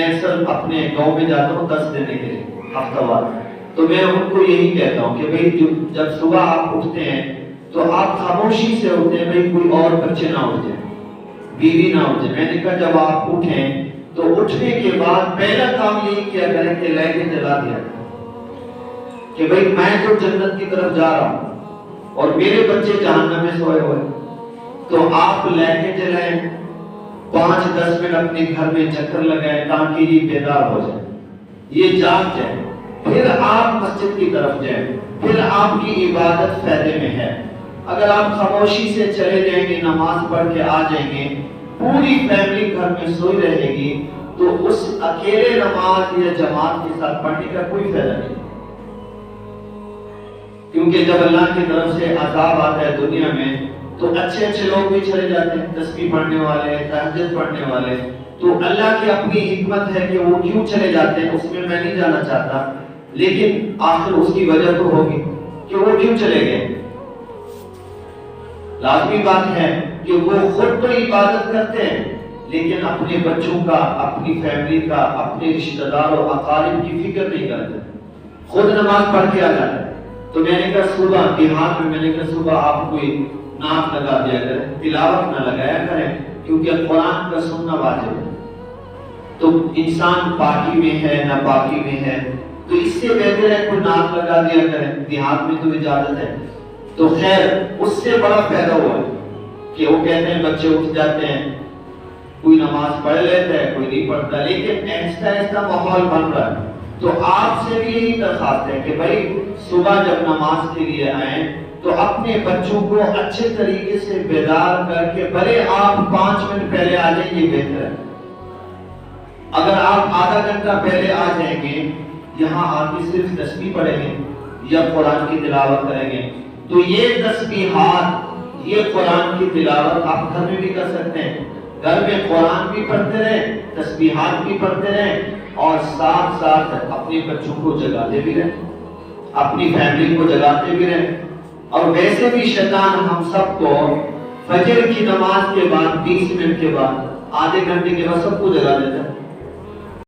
اکثر اپنے گاؤں میں جاتا ہوں 10 دینے کے لیے ہفتہ وار، تو میں ان کو یہی کہتا ہوں کہ بھئی جب صبح آپ اٹھتے ہیں تو آپ خاموشی سے اٹھتے ہیں، بھئی کوئی اور بچے نہ اٹھ جائیں، بیوی نہ اٹھ جائے۔ میں نے کہا جب آپ اٹھیں تو اٹھنے کے بعد پہلا کام یہی کیا کریں کہ لائٹیں جلا دیا کہ بھئی میں تو جنت کی طرف جا رہا ہوں اور میرے بچے جہنم میں سوئے ہوئے، تو آپ لائٹیں جلائیں، 5-10 منٹ اپنے گھر میں چکر لگائیں تاکہ یہ بیدار ہو جائے، یہ جاگ جائے، پھر آپ مسجد کی طرف جائیں، پھر آپ کی عبادت فائدے میں ہے۔ اگر آپ خاموشی سے چلے جائیں گے، نماز پڑھ کے آ جائیں گے، پوری فیملی گھر میں سوئی رہے گی، تو اس اکیلے نماز یا جماعت کے ساتھ پڑھنے کا کوئی فائدہ نہیں، کیونکہ جب اللہ کی طرف سے عذاب آتا ہے دنیا میں تو اچھے اچھے لوگ بھی چلے جاتے ہیں، تسبیح پڑھنے والے، تہجد پڑھنے والے، تو اللہ کی اپنی حکمت ہے کہ وہ کیوں چلے جاتے ہیں، اس میں میں نہیں جانا چاہتا، لیکن آخر اس کی وجہ تو ہوگی کہ وہ کیوں چلے گئے۔ لازمی بات ہے کہ وہ خود تو عبادت کرتے ہیں لیکن اپنے بچوں کا، اپنی فیملی کا، اپنے رشتہ دار و اقارب کی فکر نہیں کرتے، خود نماز پڑھ کے آ جاتے ہیں۔ تو میں نے کہا صبح دیہات میں، میں نے کہا صبح آپ کوئی نعت لگا دیا کریں، تلاوت نہ لگایا کریں، کیونکہ قرآن کا سننا واجب ہے۔ تو انسان پاکی میں ہے، ناپاکی میں ہے، تو اس سے بہتر ہے کوئی نعت لگا دیا کریں، دیہات میں تو اجازت ہے۔ تو خیر اس سے بڑا فائدہ ہوا ہے کہ وہ کہتے ہیں بچے اٹھ جاتے ہیں، کوئی نماز پڑھ لیتا ہے، کوئی نہیں پڑھتا، لیکن ایسا ایسا ماحول بن رہا ہے۔ تو آپ سے بھی یہی درخواست ہے کہ بھائی صبح جب نماز کے لیے آئیں تو اپنے بچوں کو اچھے طریقے سے بیدار کر کے، بھلے آپ 5 منٹ پہلے آ جائیں، یہ بہتر ہے۔ اگر آپ آدھا گھنٹہ پہلے آ جائیں گے، یہاں آ کے صرف تسبیح پڑھیں گے یا قرآن کی تلاوت کریں گے، تو یہ تسبیحات، یہ قرآن کی تلاوت آپ گھر میں بھی کر سکتے ہیں۔ گھر میں قرآن بھی پڑھتے رہیں، تسبیحات بھی پڑھتے رہیں، اور ساتھ ساتھ اپنے بچوں کو جگاتے بھی رہیں، اپنی فیملی کو جگاتے بھی رہیں۔ اور ویسے بھی شیطان ہم سب کو فجر کی نماز کے بعد 20 منٹ کے بعد، آدھے گھنٹے کے بعد سب کو جگا دیتا ہے۔